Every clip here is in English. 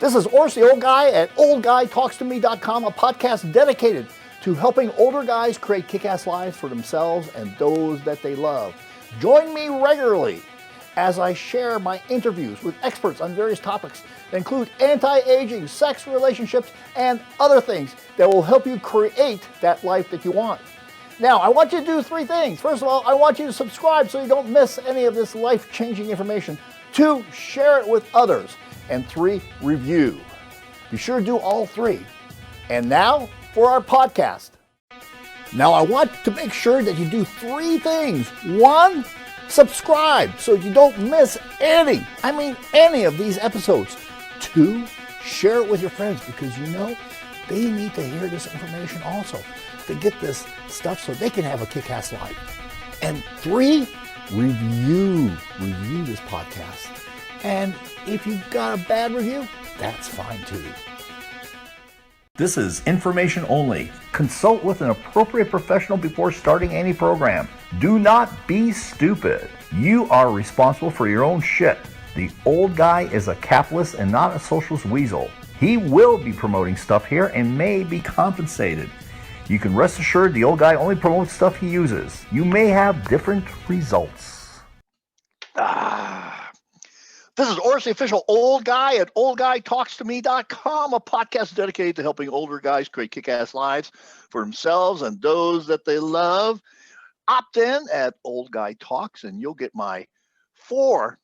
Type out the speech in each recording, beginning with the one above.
This is Orsi, the old guy at oldguytalkstome.com, a podcast dedicated to helping older guys create kick-ass lives for themselves and those that they love. Join me regularly as I share my interviews with experts on various topics that include anti-aging, sex, relationships, and other things that will help you create that life that you want. Now, I want you to do three things. First of all, I want you to subscribe so you don't miss any of this life-changing information. 2, share it with others. And 3, review. Be sure to do all 3. And now for our podcast. Now, I want to make sure that you do 3 things. 1, subscribe so you don't miss any of these episodes. 2, share it with your friends because you know they need to hear this information also. To get this stuff so they can have a kick-ass life. And 3, review this podcast. And if you've got a bad review, that's fine too. This is information only. Consult with an appropriate professional before starting any program. Do not be stupid. You are responsible for your own shit. The old guy is a capitalist and not a socialist weasel. He will be promoting stuff here and may be compensated. You can rest assured the old guy only promotes stuff he uses. You may have different results. This is Orsi, official old guy at oldguytalkstome.com, a podcast dedicated to helping older guys create kick-ass lives for themselves and those that they love. Opt in at Old Guy Talks and you'll get my 4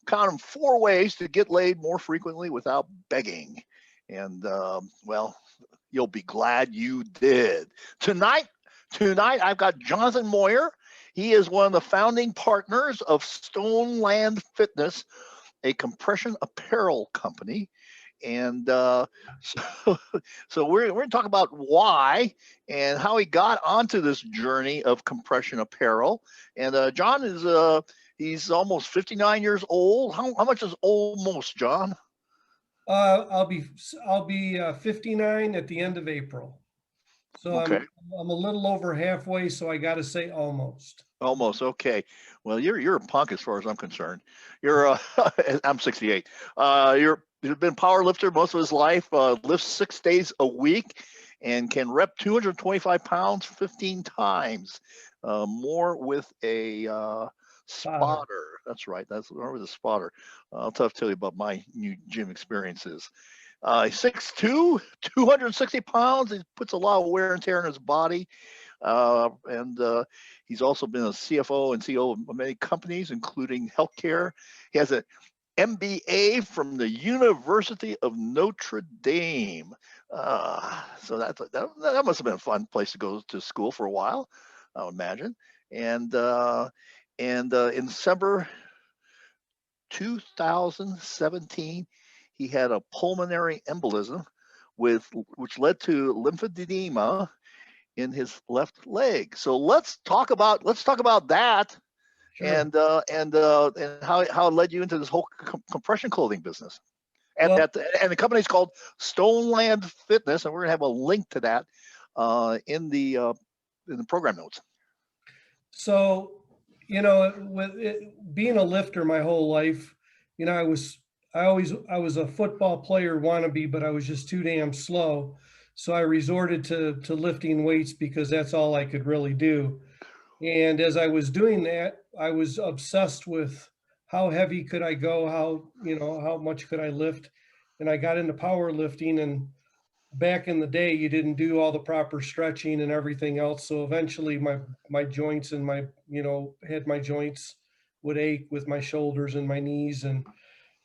ways to get laid more frequently without begging. And, you'll be glad you did. Tonight, I've got Jonathan Moyer. He is one of the founding partners of Stoneland Fitness, a compression apparel company. And so we're going to talk about why and how he got onto this journey of compression apparel. And John is he's almost 59 years old. How much is almost, John? I'll be 59 at the end of April. So okay. I'm a little over halfway, so I got to say almost. Almost, okay. Well, you're a punk as far as I'm concerned. I'm 68. You've been a power lifter most of his life, lifts 6 days a week and can rep 225 pounds 15 times, more with a spotter. That's right. Remember the spotter. I'll tell you about my new gym experiences. 6'2", 260 pounds. He puts a lot of wear and tear in his body. And he's also been a CFO and COO of many companies, including healthcare. He has an MBA from the University of Notre Dame. So that must have been a fun place to go to school for a while, I would imagine. And in December 2017, he had a pulmonary embolism, which led to lymphedema in his left leg. So let's talk about that. Sure. and how it led you into this whole compression clothing business. And the company's called Stoneland Fitness, and we're gonna have a link to that in the program notes. So, being a lifter my whole life, I was a football player wannabe, but I was just too damn slow. So I resorted to lifting weights because that's all I could really do. And as I was doing that, I was obsessed with how heavy could I go, how much could I lift. And I got into powerlifting, and back in the day, you didn't do all the proper stretching and everything else. So eventually my joints and my joints would ache with my shoulders and my knees. And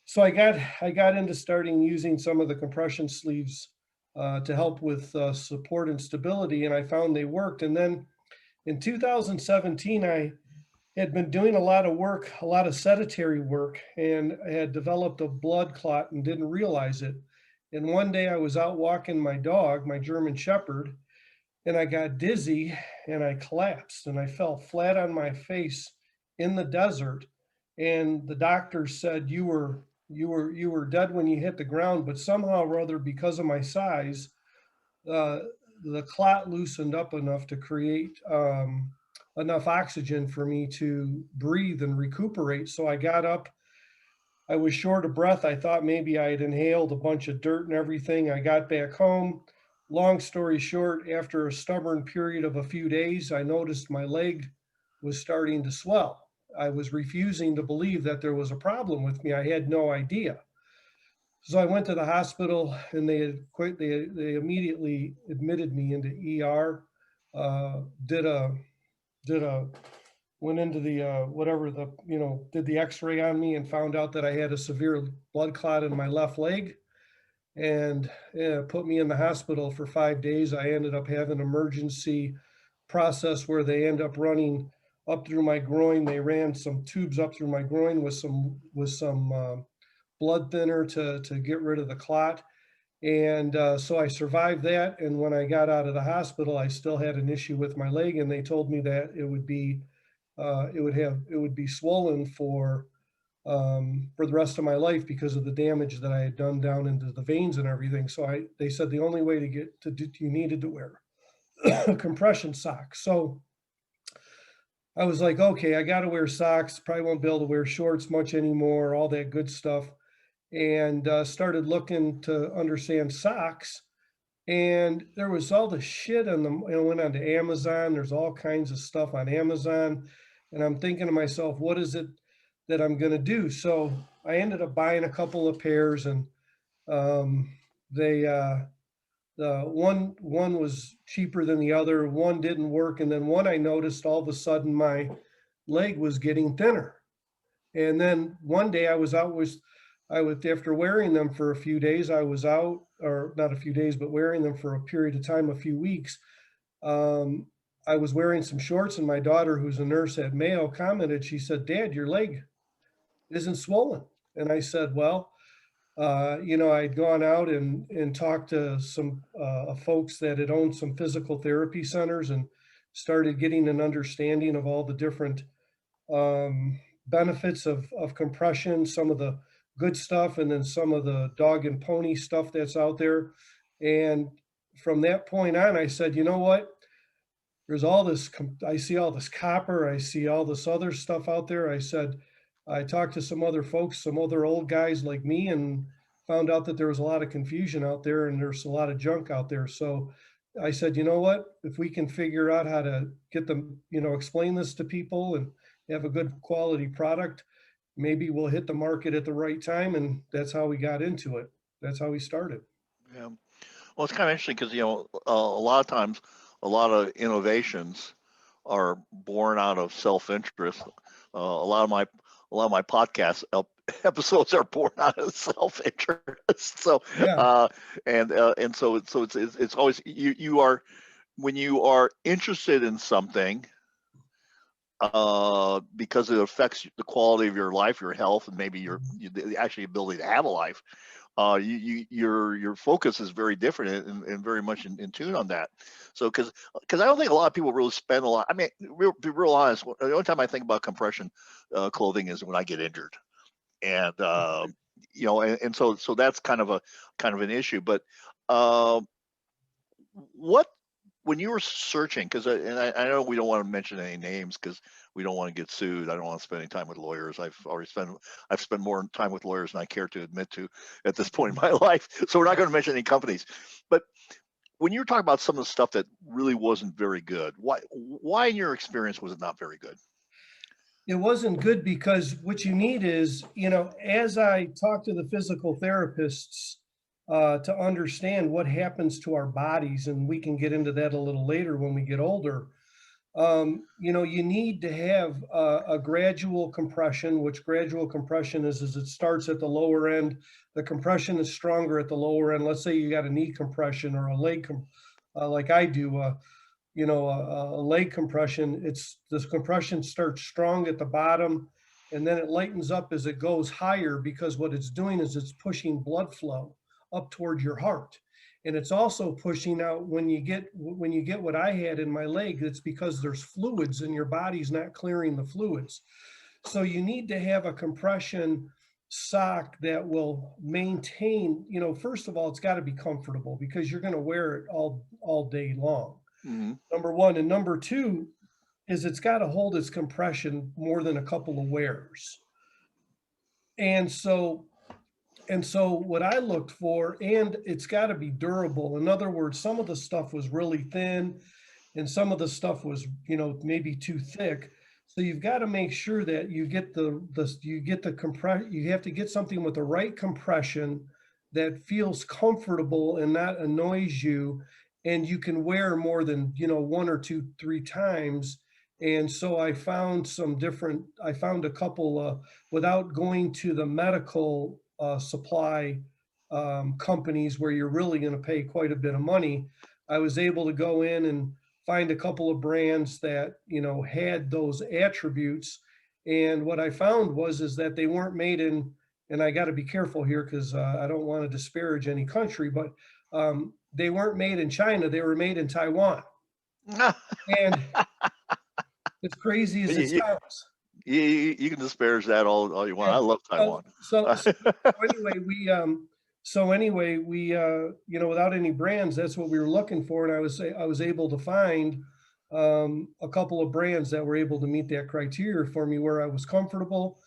so I got into starting using some of the compression sleeves to help with support and stability. And I found they worked. And then in 2017, I had been doing a lot of sedentary work, and I had developed a blood clot and didn't realize it. And one day I was out walking my dog, my German Shepherd, and I got dizzy and I collapsed and I fell flat on my face in the desert. And the doctor said, you were dead when you hit the ground, but somehow or other, because of my size, the clot loosened up enough to create enough oxygen for me to breathe and recuperate. So I got up I was short of breath. I thought maybe I had inhaled a bunch of dirt and everything. I got back home. Long story short, after a stubborn period of a few days, I noticed my leg was starting to swell. I was refusing to believe that there was a problem with me. I had no idea. So I went to the hospital, and they immediately admitted me into ER. Did a did a Went into the whatever the did the X-ray on me and found out that I had a severe blood clot in my left leg, and put me in the hospital for 5 days. I ended up having an emergency process where they end up running up through my groin. They ran some tubes up through my groin with some blood thinner to get rid of the clot. And so I survived that. And when I got out of the hospital, I still had an issue with my leg, and they told me that it would be swollen for the rest of my life because of the damage that I had done down into the veins and everything. So they said the only way you needed to wear compression socks. So I was like, okay, I got to wear socks. Probably won't be able to wear shorts much anymore, all that good stuff. And started looking to understand socks. And there was all the shit on them. I went onto Amazon. There's all kinds of stuff on Amazon. And I'm thinking to myself, what is it that I'm going to do? So I ended up buying a couple of pairs, and they one was cheaper than the other. One didn't work, and then one I noticed all of a sudden my leg was getting thinner. And then one day after wearing them for a few days, I was out, or not a few days, but wearing them for a period of time, a few weeks. I was wearing some shorts, and my daughter, who's a nurse at Mayo, commented. She said, "Dad, your leg isn't swollen." And I said, well, I'd gone out and talked to some folks that had owned some physical therapy centers, and started getting an understanding of all the different benefits of compression, some of the good stuff, and then some of the dog and pony stuff that's out there. And from that point on, I said, you know what? There's all this, I see all this copper, I see all this other stuff out there. I said, I talked to some other folks, some other old guys like me, and found out that there was a lot of confusion out there, and there's a lot of junk out there. So I said, you know what? If we can figure out how to get them, explain this to people and have a good quality product, maybe we'll hit the market at the right time. And that's how we got into it. That's how we started. Yeah. Well, it's kind of interesting because a lot of times, a lot of innovations are born out of self-interest. A lot of my podcast episodes are born out of self-interest. So, Yeah. and so it's always you are, when you are interested in something, because it affects the quality of your life, your health, and maybe the actual ability to have a life. Your focus is very different, and very much in tune on that. So because I don't think a lot of people really spend a lot. I mean, to be real honest, the only time I think about compression clothing is when I get injured, and and so that's kind of an issue. But what when you were searching, because I know we don't want to mention any names because we don't want to get sued. I don't want to spend any time with lawyers. I've spent more time with lawyers than I care to admit to at this point in my life. So we're not going to mention any companies. But when you were talking about some of the stuff that really wasn't very good, why in your experience was it not very good? It wasn't good because what you need is, as I talk to the physical therapists to understand what happens to our bodies, and we can get into that a little later when we get older. You need to have a gradual compression, which gradual compression is it starts at the lower end. The compression is stronger at the lower end. Let's say you got a knee compression or a leg, like I do, a leg compression. This compression starts strong at the bottom, and then it lightens up as it goes higher, because what it's doing is it's pushing blood flow up toward your heart. And it's also pushing out when you get what I had in my leg. It's because there's fluids and your body's not clearing the fluids. So you need to have a compression sock that will maintain, first of all, it's got to be comfortable, because you're going to wear it all day long. Mm-hmm. Number one. And number two is it's got to hold its compression more than a couple of wears. And so, what I looked for, and it's got to be durable. In other words, some of the stuff was really thin and some of the stuff was, maybe too thick. So you've got to make sure that you get the compress, you have to get something with the right compression that feels comfortable and not annoys you. And you can wear more than, one or two, three times. And so I found a couple, without going to the medical supply companies where you're really going to pay quite a bit of money. I was able to go in and find a couple of brands that, had those attributes. And what I found is that they weren't made in, and I got to be careful here because I don't want to disparage any country, but they weren't made in China. They were made in Taiwan. And as crazy as it You, sounds. you can disparage that all you want. Yeah. I love Taiwan. Anyway, we without any brands, that's what we were looking for, and I was able to find a couple of brands that were able to meet that criteria for me, where I was comfortable.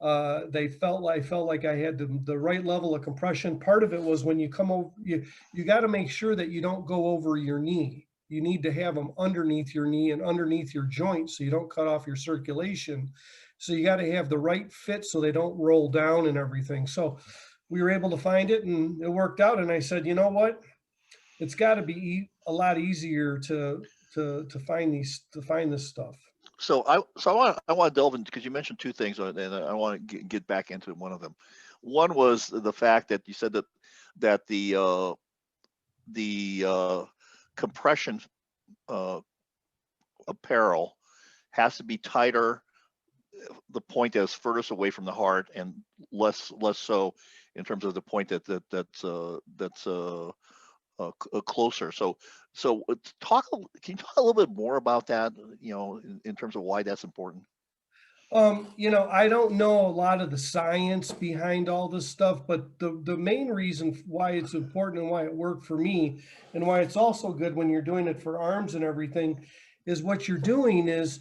I felt like I had the right level of compression. Part of it was when you come over, you got to make sure that you don't go over your knee. You need to have them underneath your knee and underneath your joint so you don't cut off your circulation. So you got to have the right fit so they don't roll down and everything. So we were able to find it and it worked out. And I said, you know what? It's got to be a lot easier to find this stuff. So I want to delve into, because you mentioned two things, and I want to get back into one of them. One was the fact that you said that the compression apparel has to be tighter, the point that's furthest away from the heart, and less so in terms of the point that's closer. So can you talk a little bit more about that? In terms of why that's important. I don't know a lot of the science behind all this stuff, but the main reason why it's important and why it worked for me and why it's also good when you're doing it for arms and everything is what you're doing is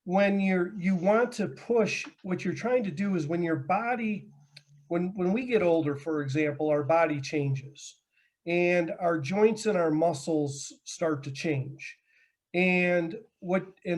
when you want to push, what you're trying to do is when your body, when we get older, for example, our body changes and our joints and our muscles start to change. And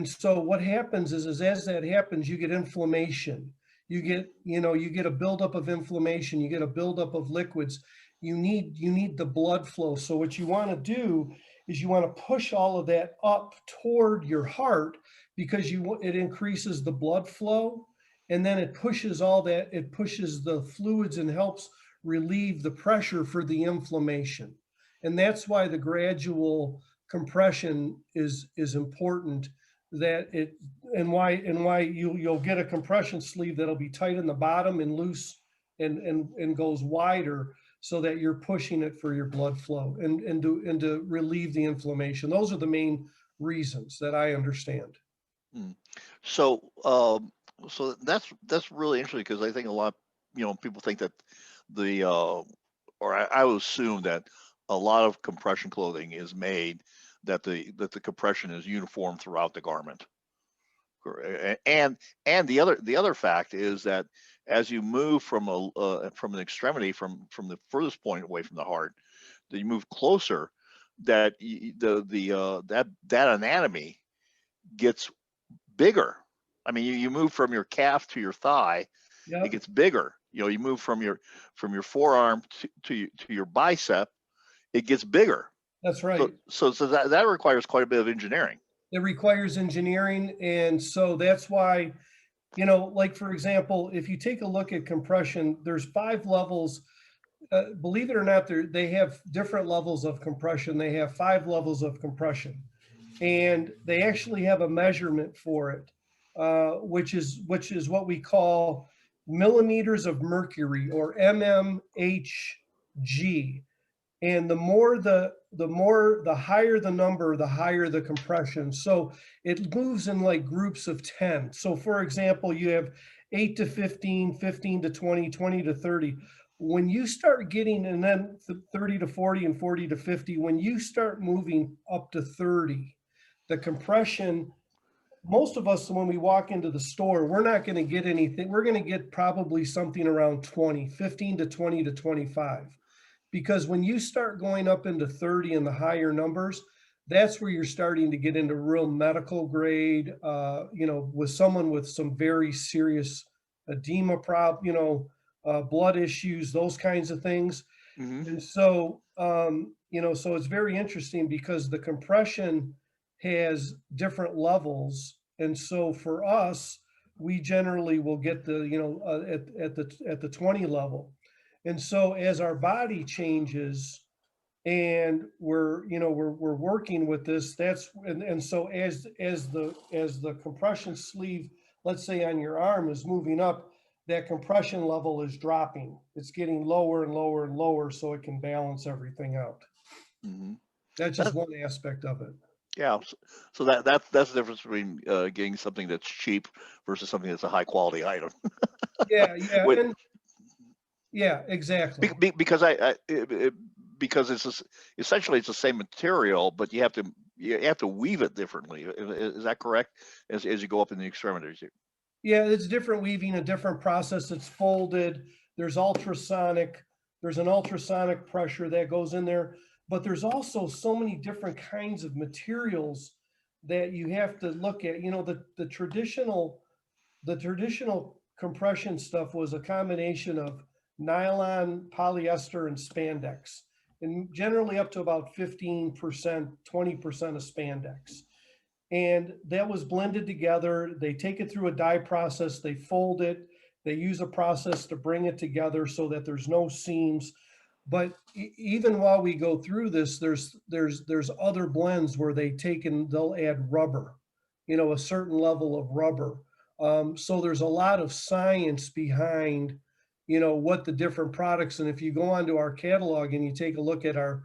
so what happens is as that happens, you get inflammation. You get a buildup of inflammation, you get a buildup of liquids. You need the blood flow. So what you want to do is you want to push all of that up toward your heart because it increases the blood flow, and then it pushes the fluids and helps relieve the pressure for the inflammation. And that's why the gradual compression is important, and why you'll get a compression sleeve that'll be tight in the bottom and loose and goes wider, so that you're pushing it for your blood flow and to relieve the inflammation. Those are the main reasons that I understand. So so that's really interesting, because I think a lot, people think that I would assume that a lot of compression clothing is made that the compression is uniform throughout the garment. And the other fact is that as you move from an extremity, from the furthest point away from the heart, that you move closer, that that anatomy gets bigger. I mean, you move from your calf to your thigh, Yep. It gets bigger. You move from your forearm to your bicep, it gets bigger. That's right. So that requires quite a bit of engineering. It requires engineering, and so that's why, like for example, if you take a look at compression, there's 5 levels. Believe it or not, they have different levels of compression. They have 5 levels of compression, and they actually have a measurement for it, which is what we call millimeters of mercury, or mmHg. And the higher the number, the higher the compression. So it moves in like groups of 10. So for example, you have 8 to 15, 15 to 20, 20 to 30. When you start getting, and then 30 to 40 and 40 to 50, when you start moving up to 30, the compression most of us, when we walk into the store, we're not going to get anything. We're going to get probably something around 20, 15 to 20 to 25. Because when you start going up into 30 and the higher numbers, that's where you're starting to get into real medical grade, with someone with some very serious edema blood issues, those kinds of things. Mm-hmm. And so, so it's very interesting because the compression has different levels. And so for us, we generally will get the, at the 20 level. And so as our body changes and we're working with this, and so as the compression sleeve, let's say on your arm, is moving up, that compression level is dropping. It's getting lower and lower and lower so it can balance everything out. Mm-hmm. That's just one aspect of it. Yeah, so that's the difference between getting something that's cheap versus something that's a high quality item. Yeah, With, yeah, exactly. because because essentially it's the same material, but you have to weave it differently. Is that correct? As you go up in the extremities. Yeah, it's different weaving, a different process. It's folded. There's an ultrasonic pressure that goes in there, but there's also so many different kinds of materials that you have to look at. The traditional compression stuff was a combination of nylon, polyester, and spandex, and generally up to about 15%, 20% of spandex. And that was blended together. They take it through a dye process, they fold it, they use a process to bring it together so that there's no seams. But even while we go through this, there's other blends where they'll add rubber, a certain level of rubber. So there's a lot of science behind, what the different products. And if you go onto our catalog and you take a look at our,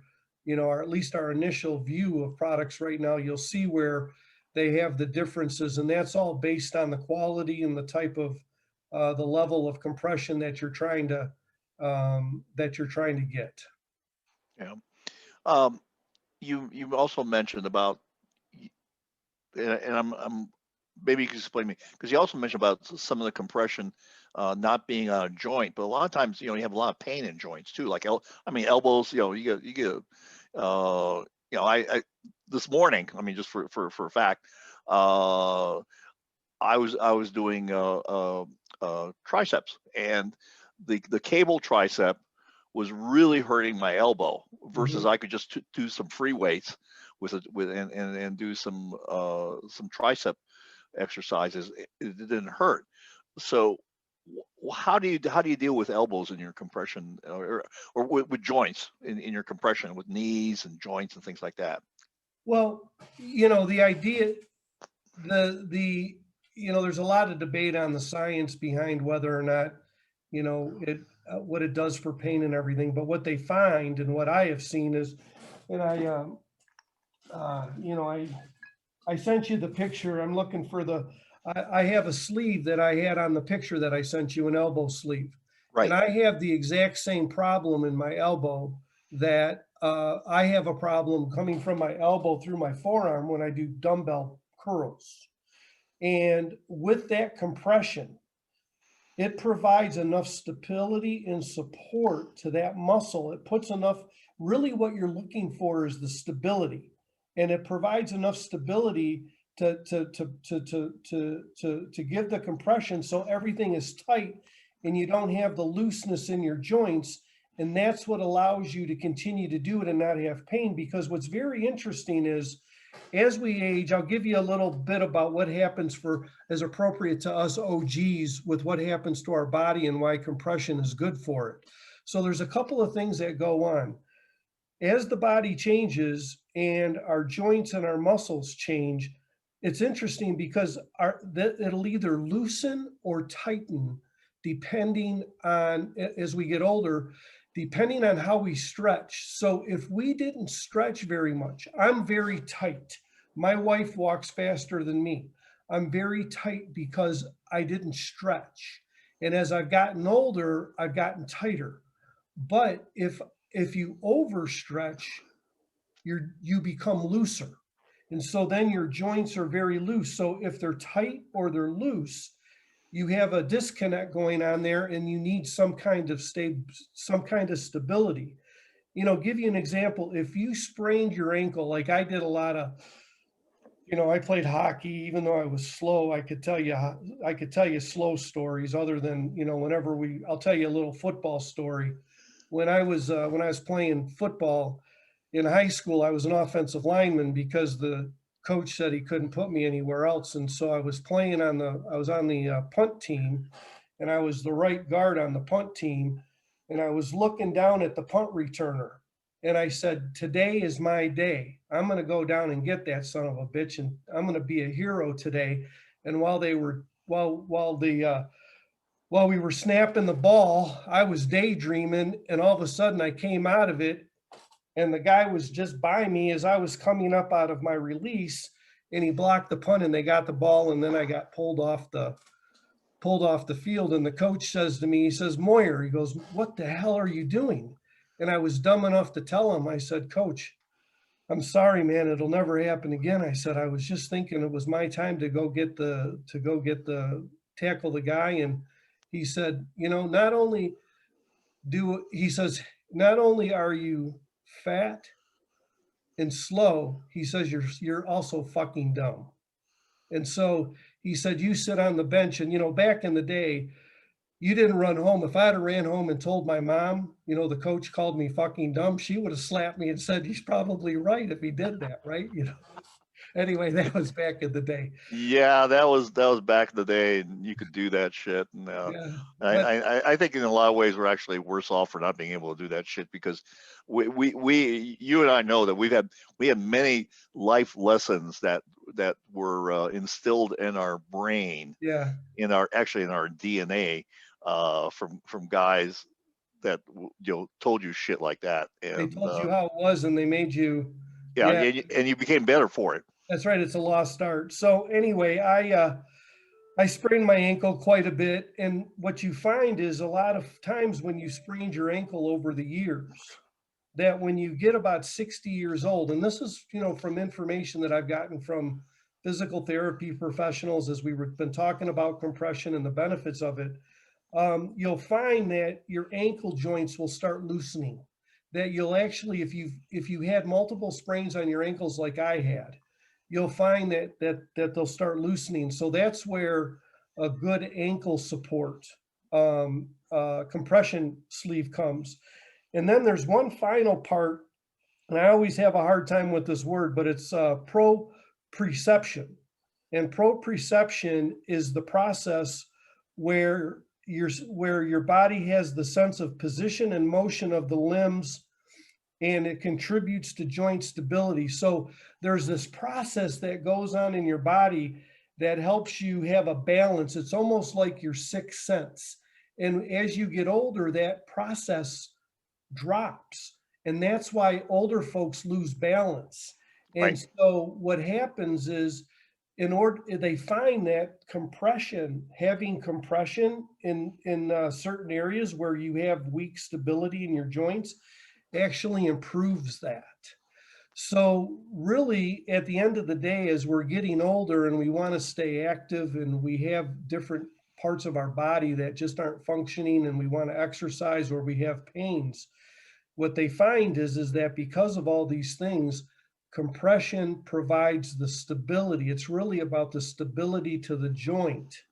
at least our initial view of products right now, you'll see where they have the differences, and that's all based on the quality and the type of the level of compression that you're trying to get. Yeah. You also mentioned about, and I'm maybe you can explain me, because you also mentioned about some of the compression not being on a joint, but a lot of times you have a lot of pain in joints too, like elbows. You get I this morning, just for a fact, I was doing triceps, and the cable tricep was really hurting my elbow versus I could just do some free weights and do some tricep exercises. It didn't hurt. So how do you deal with elbows in your compression, or with joints in your compression, with knees and joints and things like that? Well, the idea, there's a lot of debate on the science behind whether or not, what it does for pain and everything. But what they find and what I have seen is, and I sent you the picture. I'm looking for I have a sleeve that I had on the picture that I sent you, an elbow sleeve. Right. And I have the exact same problem in my elbow that I have a problem coming from my elbow through my forearm when I do dumbbell curls. And with that compression, it provides enough stability and support to that muscle. It puts enough, really what you're looking for is the stability. And it provides enough stability to give the compression so everything is tight and you don't have the looseness in your joints. And that's what allows you to continue to do it and not have pain. Because what's very interesting is, as we age, I'll give you a little bit about what happens as appropriate to us OGs with what happens to our body and why compression is good for it. So there's a couple of things that go on. As the body changes and our joints and our muscles change, it's interesting because it'll either loosen or tighten depending on, as we get older, depending on how we stretch. So if we didn't stretch very much, I'm very tight. My wife walks faster than me. I'm very tight because I didn't stretch. And as I've gotten older, I've gotten tighter. But if you overstretch, you become looser. And so then your joints are very loose. So if they're tight or they're loose, you have a disconnect going on there, and you need some kind of stability. Give you an example. If you sprained your ankle, like I did a lot of, I played hockey. Even though I was slow, I could tell you slow stories. Other than I'll tell you a little football story. When I was playing football in high school, I was an offensive lineman because the coach said he couldn't put me anywhere else, and so I was on the punt team, and I was the right guard on the punt team, and I was looking down at the punt returner, and I said, "Today is my day. I'm going to go down and get that son of a bitch, and I'm going to be a hero today." And while we were snapping the ball, I was daydreaming, and all of a sudden I came out of it, and the guy was just by me as I was coming up out of my release, and he blocked the punt, and they got the ball, and then I got pulled off the field. And the coach says to me, he says, "Moyer," he goes, "what the hell are you doing?" And I was dumb enough to tell him, I said, "Coach, I'm sorry, man, it'll never happen again." I said, "I was just thinking it was my time to go get the tackle the guy." And he said, not only are you fat and slow, he says, you're also fucking dumb. And so he said, "You sit on the bench." And back in the day, you didn't run home. If I'd have ran home and told my mom, the coach called me fucking dumb, she would have slapped me and said, "He's probably right if he did that," right? Anyway, that was back in the day. Yeah, that was back in the day, and you could do that shit. And Yeah, I think in a lot of ways we're actually worse off for not being able to do that shit, because you and I know that we had many life lessons that were instilled in our brain, yeah. in our DNA, from guys that told you shit like that, They and told you how it was, and they made you. yeah, Yeah, and you became better for it. that's right. It's a lost art. So anyway, I sprained my ankle quite a bit, and what you find is a lot of times when you sprained your ankle over the years, that when you get about 60 years old, and this is from information that I've gotten from physical therapy professionals, as we've been talking about compression and the benefits of it, you'll find that your ankle joints will start loosening. That you'll actually, if you had multiple sprains on your ankles like I had, you'll find that they'll start loosening. So that's where a good ankle support compression sleeve comes. And then there's one final part, and I always have a hard time with this word, but it's proprioception. And proprioception is the process where your body has the sense of position and motion of the limbs, and it contributes to joint stability. So there's this process that goes on in your body that helps you have a balance. It's almost like your sixth sense. And as you get older, that process drops. And that's why older folks lose balance. And Right. so what happens is, they find that having compression in certain areas where you have weak stability in your joints actually improves that. So really, at the end of the day, as we're getting older and we want to stay active, and we have different parts of our body that just aren't functioning, and we want to exercise, or we have pains, what they find is that because of all these things, compression provides the stability. It's really about the stability to the joint.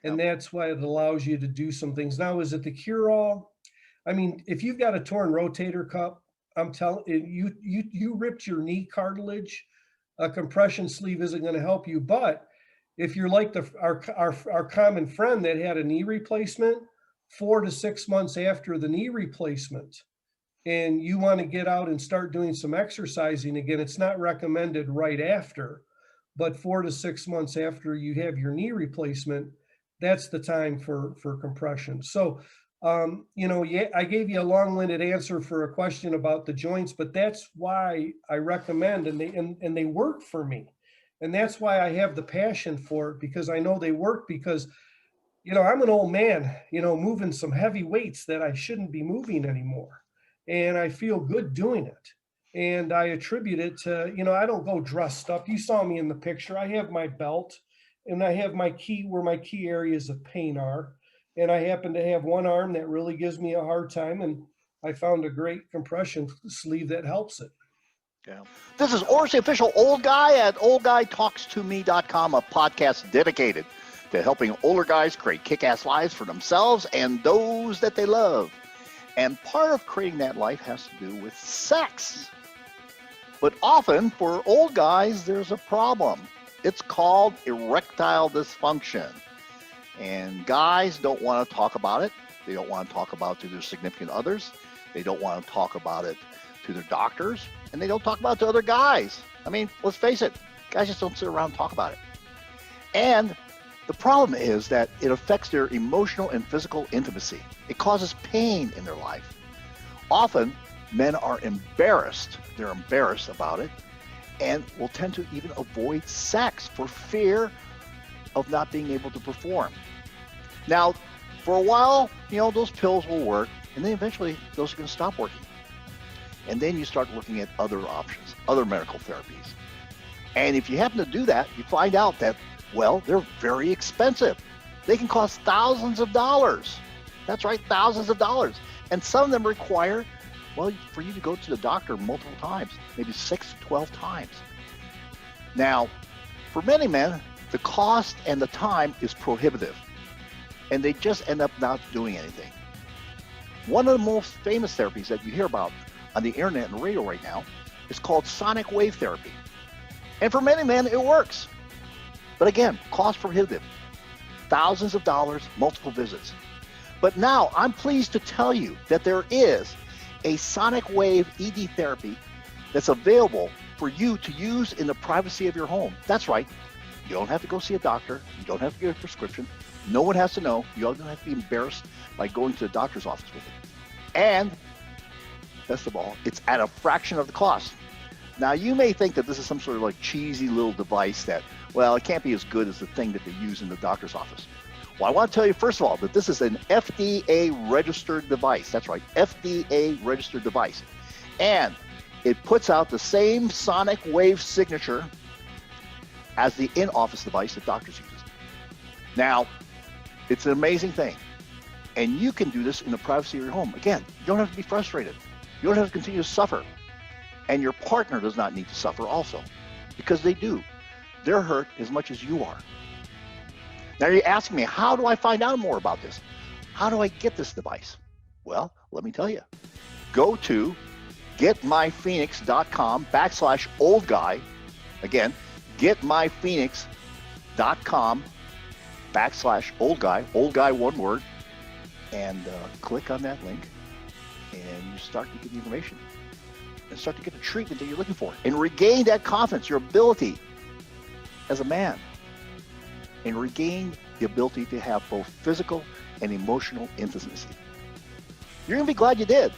And that's why it allows you to do some things. Now, is it the cure-all? I mean, if you've got a torn rotator cuff, I'm telling you, you ripped your knee cartilage, a compression sleeve isn't going to help you. But if you're like our common friend that had a knee replacement 4 to 6 months after the knee replacement, and you want to get out and start doing some exercising again, it's not recommended right after, but 4 to 6 months after you have your knee replacement, that's the time for compression. So, I gave you a long-winded answer for a question about the joints, but that's why I recommend, and they work for me. And that's why I have the passion for it, because I know they work, because, I'm an old man, moving some heavy weights that I shouldn't be moving anymore. And I feel good doing it. And I attribute it to, I don't go dressed up. You saw me in the picture. I have my belt and I have my key where my key areas of pain are. And I happen to have one arm that really gives me a hard time. And I found a great compression sleeve that helps it. Yeah. This is Orr's, the official old guy at oldguytalkstome.com, a podcast dedicated to helping older guys create kick-ass lives for themselves and those that they love. And part of creating that life has to do with sex. But often for old guys, there's a problem. It's called erectile dysfunction. And guys don't want to talk about it. They don't want to talk about it to their significant others. They don't want to talk about it to their doctors. And they don't talk about it to other guys. I mean, let's face it, guys just don't sit around and talk about it. And the problem is that it affects their emotional and physical intimacy. It causes pain in their life. Often, men are embarrassed. They're embarrassed about it and will tend to even avoid sex for fear of not being able to perform. Now, for a while, those pills will work, and then eventually those are going to stop working. And then you start looking at other options, other medical therapies. And if you happen to do that, you find out that, well, they're very expensive. They can cost thousands of dollars. That's right, thousands of dollars. And some of them require, well, for you to go to the doctor multiple times, maybe 6 to 12 times. Now, for many men, the cost and the time is prohibitive, and they just end up not doing anything. One of the most famous therapies that you hear about on the internet and radio right now is called sonic wave therapy. And for many men, it works. But again, cost prohibitive. Thousands of dollars, multiple visits. But now I'm pleased to tell you that there is a sonic wave ED therapy that's available for you to use in the privacy of your home. That's right. You don't have to go see a doctor. You don't have to get a prescription. No one has to know. You don't have to be embarrassed by going to the doctor's office with it. And best of all, it's at a fraction of the cost. Now, you may think that this is some sort of like cheesy little device that, well, it can't be as good as the thing that they use in the doctor's office. Well, I want to tell you, first of all, that this is an FDA-registered device. That's right, FDA-registered device. And it puts out the same sonic wave signature as the in-office device that doctors use. Now, it's an amazing thing. And you can do this in the privacy of your home. Again, you don't have to be frustrated. You don't have to continue to suffer. And your partner does not need to suffer also, because they do. They're hurt as much as you are. Now you're asking me, how do I find out more about this? How do I get this device? Well, let me tell you. Go to getmyphoenix.com/oldguy. Again, getmyphoenix.com/oldguy, old guy one word, and click on that link, and you start to get the information and start to get the treatment that you're looking for and regain that confidence, your ability as a man, and regain the ability to have both physical and emotional intimacy. You're going to be glad you did.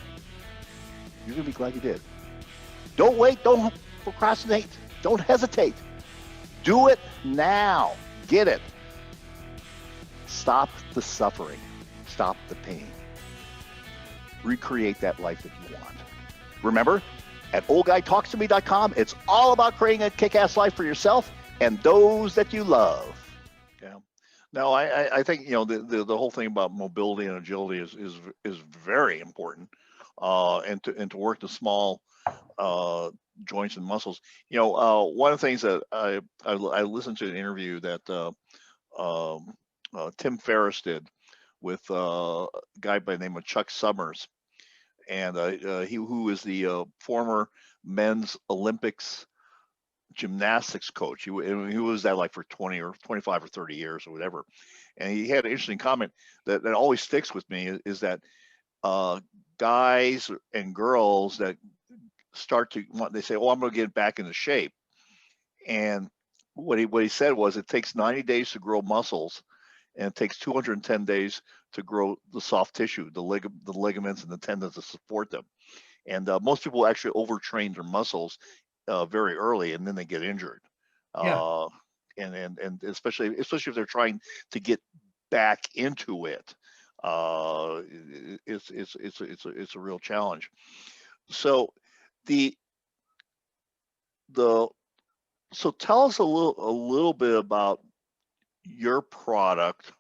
You're going to be glad you did. Don't wait. Don't procrastinate. Don't hesitate. Do it now. Get it. Stop the suffering. Stop the pain. Recreate that life that you want. Remember, at oldguytalkstome.com, it's all about creating a kick-ass life for yourself and those that you love. Yeah. Now, I think the whole thing about mobility and agility is very important, and to work the small joints and muscles. One of the things that I listened to an interview that Tim Ferriss did with a guy by the name of Chuck Summers, and who is the former men's Olympics gymnastics coach. He was that like for 20 or 25 or 30 years or whatever. And he had an interesting comment that always sticks with me is that guys and girls that start to want, they say, oh, I'm going to get back into shape. And what he said was it takes 90 days to grow muscles, and it takes 210 days to grow the soft tissue, the ligaments and the tendons to support them. And most people actually overtrain their muscles very early, and then they get injured. Yeah. And especially if they're trying to get back into it, it's a real challenge. So the so tell us a little bit about your product,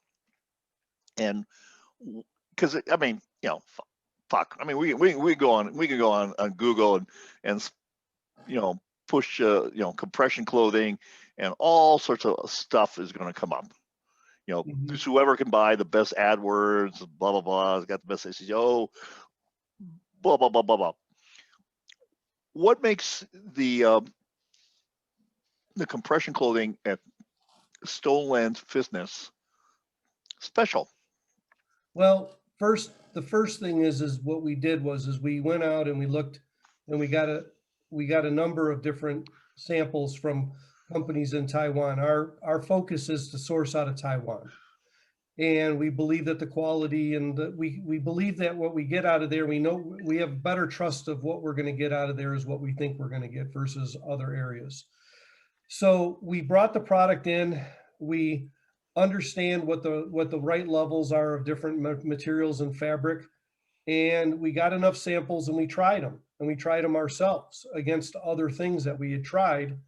and because I mean, you know, fuck. I mean, we can go on Google and you know, push you know, compression clothing, and all sorts of stuff is going to come up. You know, because whoever can buy the best AdWords, blah blah blah, has got the best SEO, blah blah blah blah blah. What makes the compression clothing at Stoneland Fitness special? Well, the first thing is what we did was we went out and we looked, and we got a number of different samples from companies in Taiwan. Our focus is to source out of Taiwan, and we believe that the quality and we believe that what we get out of there, we know we have better trust of what we're going to get out of there is what we think we're going to get versus other areas. So we brought the product in. We understand what the right levels are of different materials and fabric, and we got enough samples and we tried them ourselves against other things that we had tried,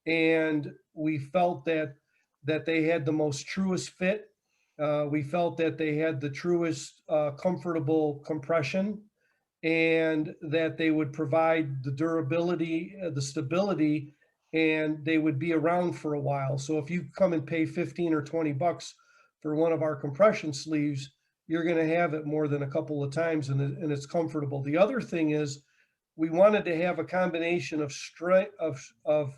and we felt that they had the most truest fit. We felt that they had the truest comfortable compression, and that they would provide the durability, the stability, and they would be around for a while. So if you come and pay 15 or 20 bucks for one of our compression sleeves, you're going to have it more than a couple of times, and it's comfortable. The other thing is we wanted to have a combination of strength of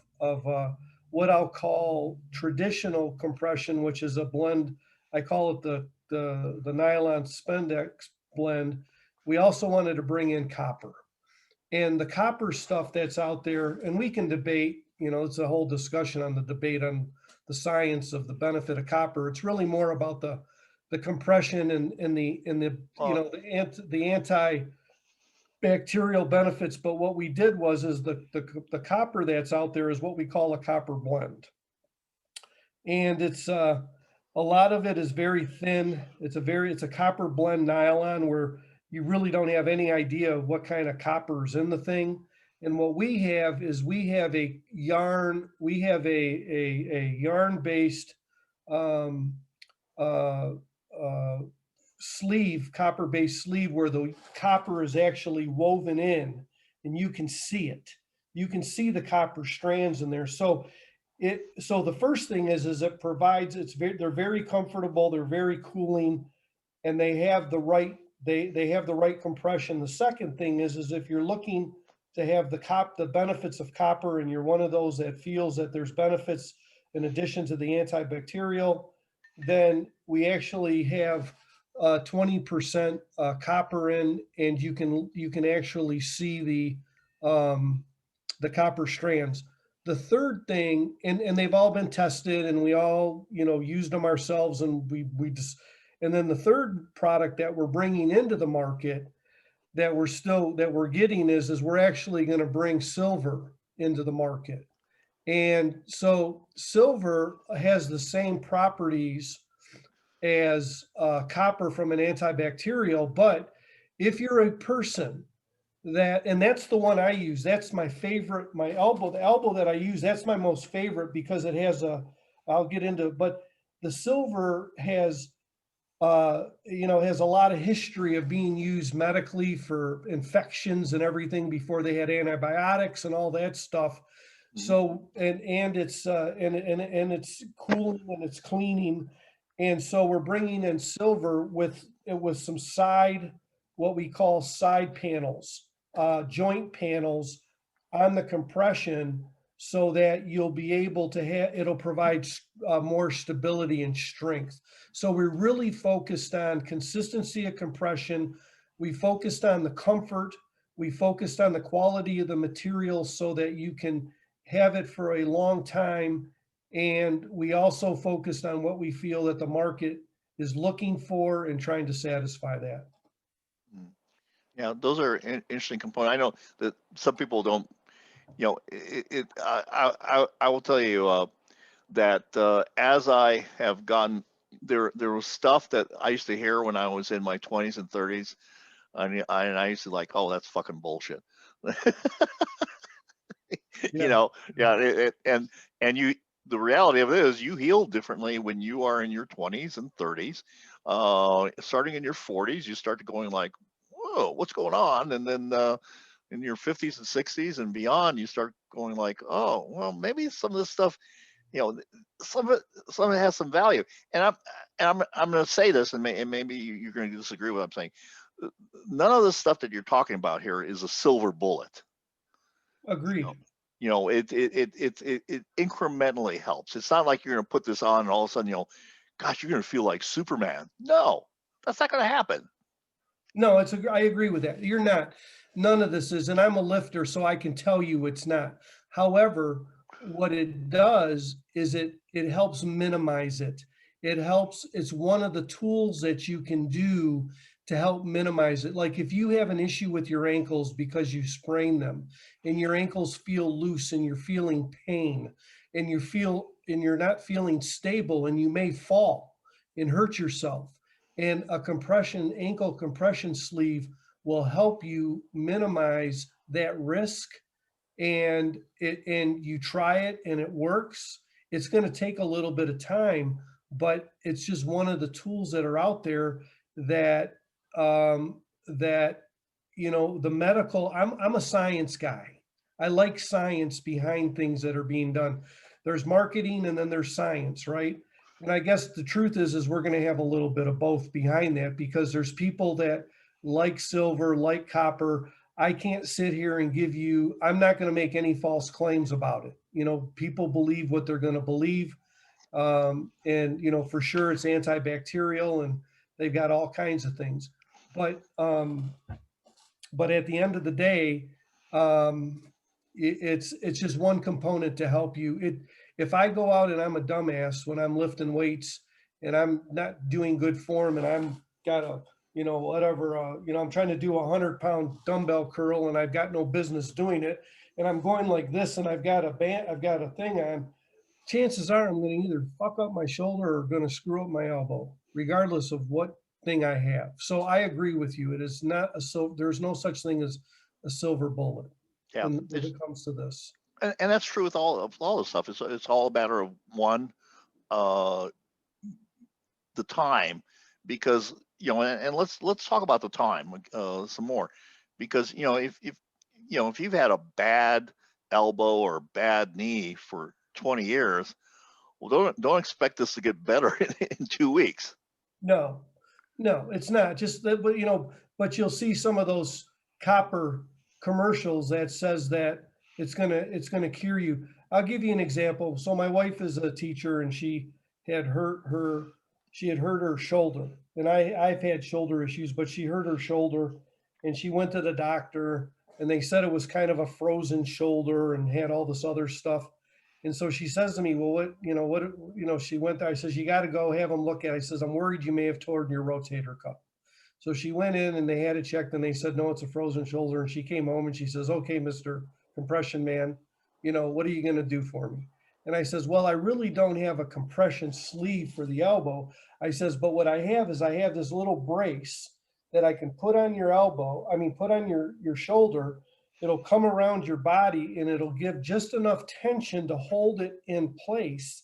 what I'll call traditional compression, which is a blend. I call it the nylon spandex blend. We also wanted to bring in copper, and the copper stuff that's out there, and we can debate, you know, it's a whole discussion on the debate on the science of the benefit of copper. It's really more about the compression and the you know, the antibacterial benefits. But what we did was the copper that's out there is what we call a copper blend, and it's a lot of it is very thin. It's a copper blend nylon where you really don't have any idea of what kind of copper is in the thing. And what we have is we have a yarn based sleeve, copper based sleeve, where the copper is actually woven in, and you can see it. You can see the copper strands in there. So the first thing is it provides, they're very comfortable, they're very cooling, and they have the right compression. The second thing is if you're looking to have the benefits of copper, and you're one of those that feels that there's benefits in addition to the antibacterial, then we actually have 20% copper in, and you can actually see the copper strands. The third thing, and they've all been tested, and we all, you know, used them ourselves, and we just, and then the third product that we're bringing into the market that we're getting is we're actually going to bring silver into the market. And so silver has the same properties as copper from an antibacterial, but if you're a person and that's the one I use, that's my favorite, the elbow that I use, that's my most favorite because it has I'll get into it, but the silver has has a lot of history of being used medically for infections and everything before they had antibiotics and all that stuff. So and it's and it's cooling and it's cleaning, and so we're bringing in silver with some what we call side panels, joint panels on the compression, so that you'll be able to it'll provide more stability and strength. So we're really focused on consistency of compression. We focused on the comfort. We focused on the quality of the material so that you can have it for a long time. And we also focused on what we feel that the market is looking for and trying to satisfy that. Yeah, those are interesting components. I know that some people don't, you know, I will tell you that as I have gotten, there was stuff that I used to hear when I was in my 20s and 30s, and I used to like, oh, that's fucking bullshit. You know, yeah, and you, the reality of it is you heal differently when you are in your 20s and 30s. Starting in your 40s, you start to going like, whoa, what's going on? And then in your 50s and 60s and beyond, you start going like, oh, well, maybe some of this stuff, you know, some of it has some value. And I'm going to say this, and maybe you're going to disagree with what I'm saying. None of the stuff that you're talking about here is a silver bullet. Agreed. You know, it incrementally helps. It's not like you're going to put this on and all of a sudden, you know, gosh, you're going to feel like Superman. No, that's not going to happen. No, I agree with that. You're not. None of this is, and I'm a lifter, so I can tell you it's not. However, what it does is it helps minimize it. It helps, it's one of the tools that you can do to help minimize it. Like if you have an issue with your ankles because you sprained them and your ankles feel loose and you're feeling pain and you're not feeling stable and you may fall and hurt yourself. And a ankle compression sleeve will help you minimize that risk. And you try it and it works. It's going to take a little bit of time, but it's just one of the tools that are out there that you know, the medical. I'm a science guy. I like science behind things that are being done. There's marketing and then there's science, right? And I guess the truth is we're going to have a little bit of both behind that, because there's people that like silver, like copper. I can't sit here and I'm not going to make any false claims about it. You know, people believe what they're going to believe. And, you know, for sure it's antibacterial and they've got all kinds of things. But at the end of the day, it's just one component to help you. If I go out and I'm a dumbass when I'm lifting weights and I'm not doing good form and I'm got a, you know, whatever, you know, I'm trying to do 100-pound dumbbell curl and I've got no business doing it. And I'm going like this and I've got a thing on, chances are I'm going to either fuck up my shoulder or going to screw up my elbow, regardless of what thing I have. So I agree with you. It is not there's no such thing as a silver bullet when it comes to this. And that's true with all the stuff. It's all a matter of one, the time, because, you know, and let's talk about the time some more, because, you know, if you've had a bad elbow or bad knee for 20 years, well, don't expect this to get better in 2 weeks. No, it's not. Just that, but you know, but you'll see some of those copper commercials that says that it's gonna cure you. I'll give you an example. So my wife is a teacher and she had hurt her shoulder. And I've had shoulder issues, but she hurt her shoulder and she went to the doctor and they said it was kind of a frozen shoulder and had all this other stuff. And so she says to me, well, she went there. I says, you got to go have them look at it. I says, I'm worried you may have torn your rotator cuff. So she went in and they had it checked and they said, no, it's a frozen shoulder. And she came home and she says, okay, Mr. Compression Man, you know, what are you going to do for me? And I says, well, I really don't have a compression sleeve for the elbow. I says, but what I have is I have this little brace that I can put on your put on your shoulder. It'll come around your body and it'll give just enough tension to hold it in place.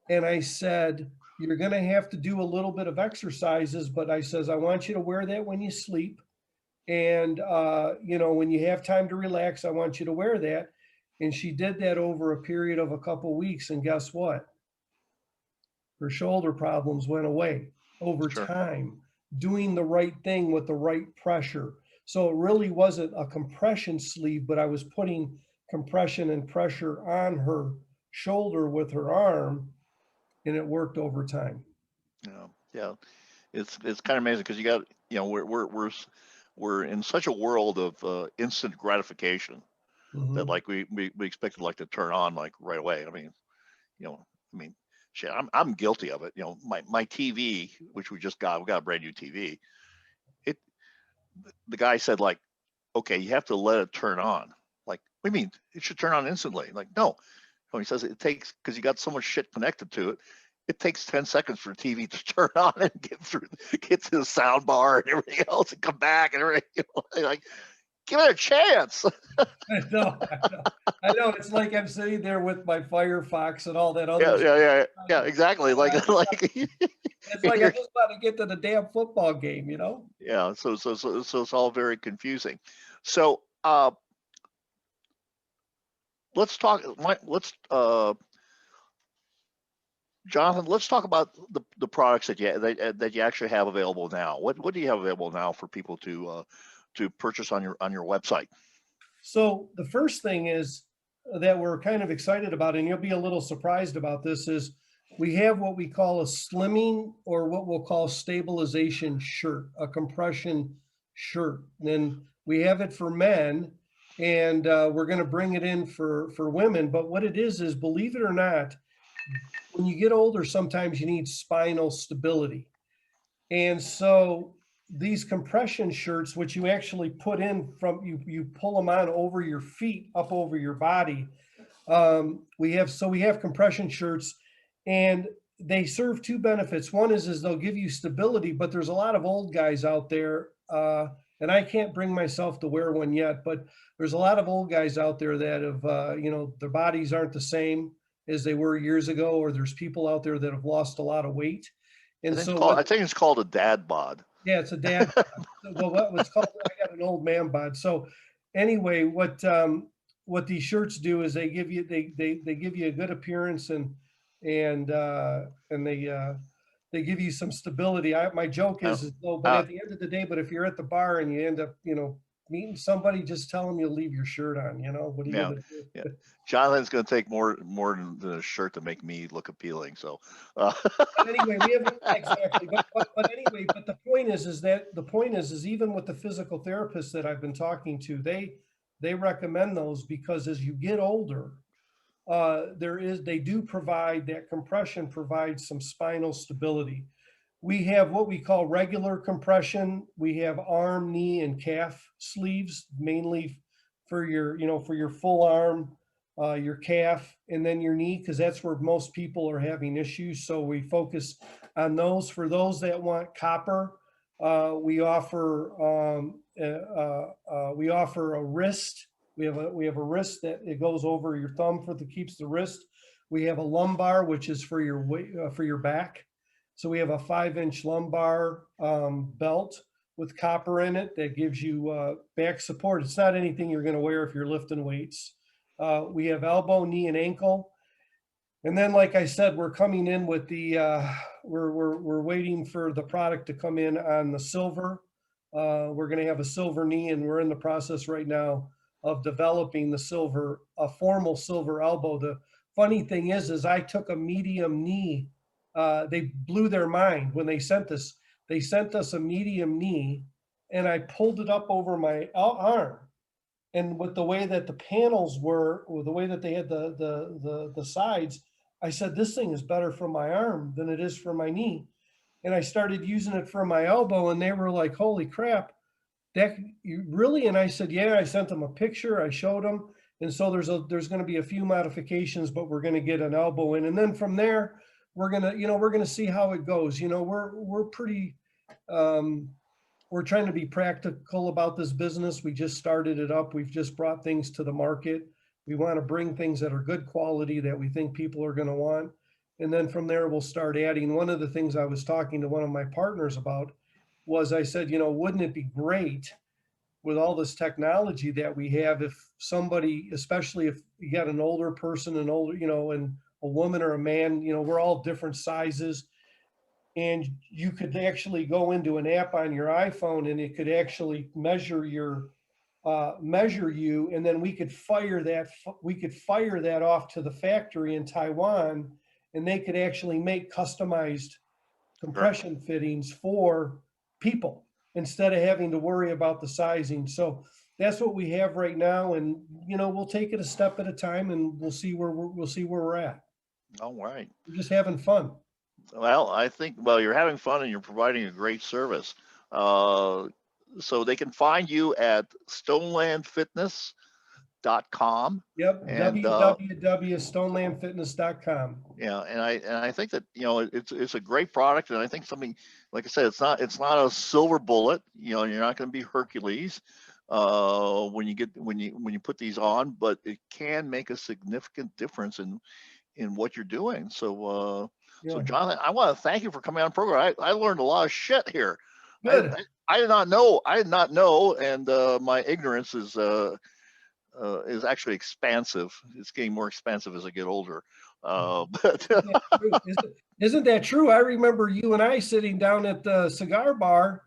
And I said, you're going to have to do a little bit of exercises, but I says, I want you to wear that when you sleep. And, you know, when you have time to relax, I want you to wear that. And she did that over a period of a couple of weeks. And guess what? Her shoulder problems went away over time, doing the right thing with the right pressure. So it really wasn't a compression sleeve, but I was putting compression and pressure on her shoulder with her arm, and it worked over time. Yeah. It's kind of amazing because you got, you know, we're in such a world of instant gratification that like we expect it like to turn on like right away. I mean, shit, I'm guilty of it. You know, my TV, which we got a brand new TV. The guy said like, okay, you have to let it turn on. Like, what do you mean? It should turn on instantly. Like, no. He says it takes, because you got so much shit connected to it, it takes 10 seconds for the TV to turn on and get to the sound bar and everything else and come back and everything. Like, give it a chance. I know. know, it's like I'm sitting there with my Firefox and all that other Yeah, stuff. yeah, yeah, yeah, exactly. Like It's like I you're, just want to get to the damn football game, you know? yeah. So it's all very confusing. So let's talk. Let's Jonathan, let's talk about the products that you actually have available now. What do you have available now for people to purchase on your website? So the first thing is that we're kind of excited about, and you'll be a little surprised about this, is we have what we call a slimming or what we'll call stabilization shirt, a compression shirt. And then we have it for men, and we're going to bring it in for women. But what it is believe it or not, when you get older, sometimes you need spinal stability. And so these compression shirts, which you actually put in from, you pull them on over your feet, up over your body. We have compression shirts, and they serve two benefits. One is they'll give you stability, but there's a lot of old guys out there, and I can't bring myself to wear one yet, but there's a lot of old guys out there that have, their bodies aren't the same as they were years ago, or there's people out there that have lost a lot of weight. And so I think it's called a dad bod. yeah, it's a dad bod. Well, what was called, I got an old man bod. So anyway, what these shirts do is they give you they give you a good appearance, and they give you some stability. My joke is though, but at the end of the day, but if you're at the bar and you end up, meeting somebody, just tell them you'll leave your shirt on, what are you gonna do? Yeah. Jonathan's going to take more than a shirt to make me look appealing. So anyway, we have exactly, but anyway, but the point is even with the physical therapists that I've been talking to, they recommend those because as you get older, they do provide that compression, provides some spinal stability. We have what we call regular compression. We have arm, knee, and calf sleeves, mainly for your full arm, your calf, and then your knee, because that's where most people are having issues. So we focus on those. For those that want copper, we offer a wrist. We have a wrist that it goes over your thumb keeps the wrist. We have a lumbar, which is for your back. So we have a 5-inch lumbar belt with copper in it that gives you back support. It's not anything you're going to wear if you're lifting weights. We have elbow, knee, and ankle. And then, like I said, we're coming in with we're waiting for the product to come in on the silver. We're going to have a silver knee, and we're in the process right now of developing a formal silver elbow. The funny thing is I took a medium knee. They blew their mind when they sent us. They sent us a medium knee, and I pulled it up over my arm. And with the way that the panels were, or the way that they had the sides, I said, this thing is better for my arm than it is for my knee. And I started using it for my elbow, and they were like, holy crap, that you really? And I said, yeah. I sent them a picture. I showed them. And so there's going to be a few modifications, but we're going to get an elbow in. And then from there, we're going to see how it goes. We're pretty, we're trying to be practical about this business. We just started it up. We've just brought things to the market. We want to bring things that are good quality that we think people are going to want. And then from there, we'll start adding. One of the things I was talking to one of my partners about was I said, wouldn't it be great with all this technology that we have if somebody, especially if you got an older person, and a woman or a man, we're all different sizes. And you could actually go into an app on your iPhone and it could actually measure you, and then we could fire that off to the factory in Taiwan, and they could actually make customized compression fittings for people instead of having to worry about the sizing. So that's what we have right now, and we'll take it a step at a time, and we'll see where we're at. All right. We're just having fun. Well, I think, you're having fun and you're providing a great service. So they can find you at stonelandfitness.com. Yep. www.stonelandfitness.com. Yeah. And I think that, it's a great product. And I think something, like I said, it's not a silver bullet, you're not going to be Hercules, when you put these on, but it can make a significant difference in what you're doing. So Yeah. Jonathan, I want to thank you for coming on the program. I learned a lot of shit here. Good. I did not know. And my ignorance is actually expansive. It's getting more expansive as I get older. But Isn't that true? I remember you and I sitting down at the cigar bar,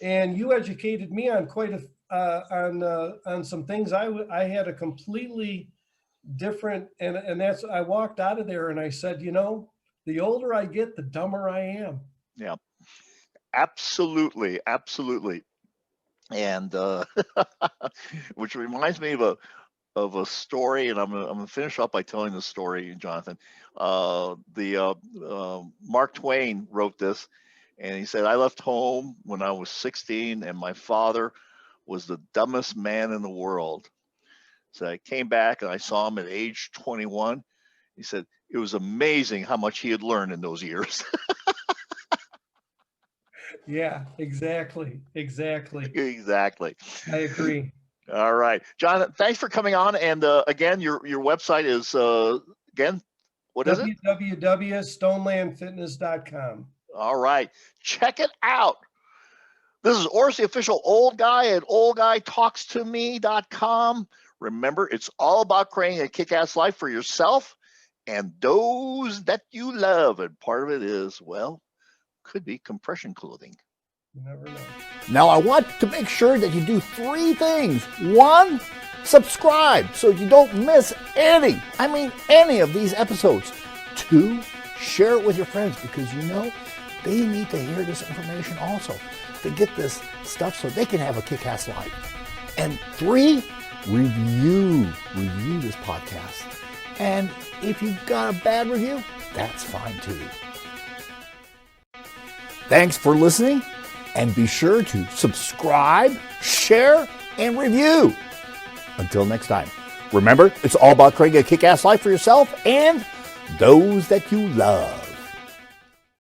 and you educated me on quite on some things. I had a completely different, and that's, I walked out of there and I said, you know, the older I get, the dumber I am. Yeah, absolutely. And which reminds me of a story, and I'm gonna finish up by telling the story, Jonathan. Mark Twain wrote this, and he said, "I left home when I was 16, and my father was the dumbest man in the world. So I came back and I saw him at age 21. He said it was amazing how much he had learned in those years." Yeah, exactly. Exactly. I agree. All right, Jonathan, thanks for coming on. And again, your website is again, what is it? www.stonelandfitness.com. All right, check it out. This is Oris, the official old guy at oldguytalkstome.com. Remember, it's all about creating a kick-ass life for yourself and those that you love. And part of it is, well, could be compression clothing. You never know. Now, I want to make sure that you do 3 things. 1, subscribe so you don't miss any of these episodes. 2, share it with your friends, because you know they need to hear this information also, to get this stuff so they can have a kick-ass life. And 3, review this podcast. And if you've got a bad review, that's fine too. Thanks for listening, and be sure to subscribe, share, and review. Until next time, remember, it's all about creating a kick-ass life for yourself and those that you love.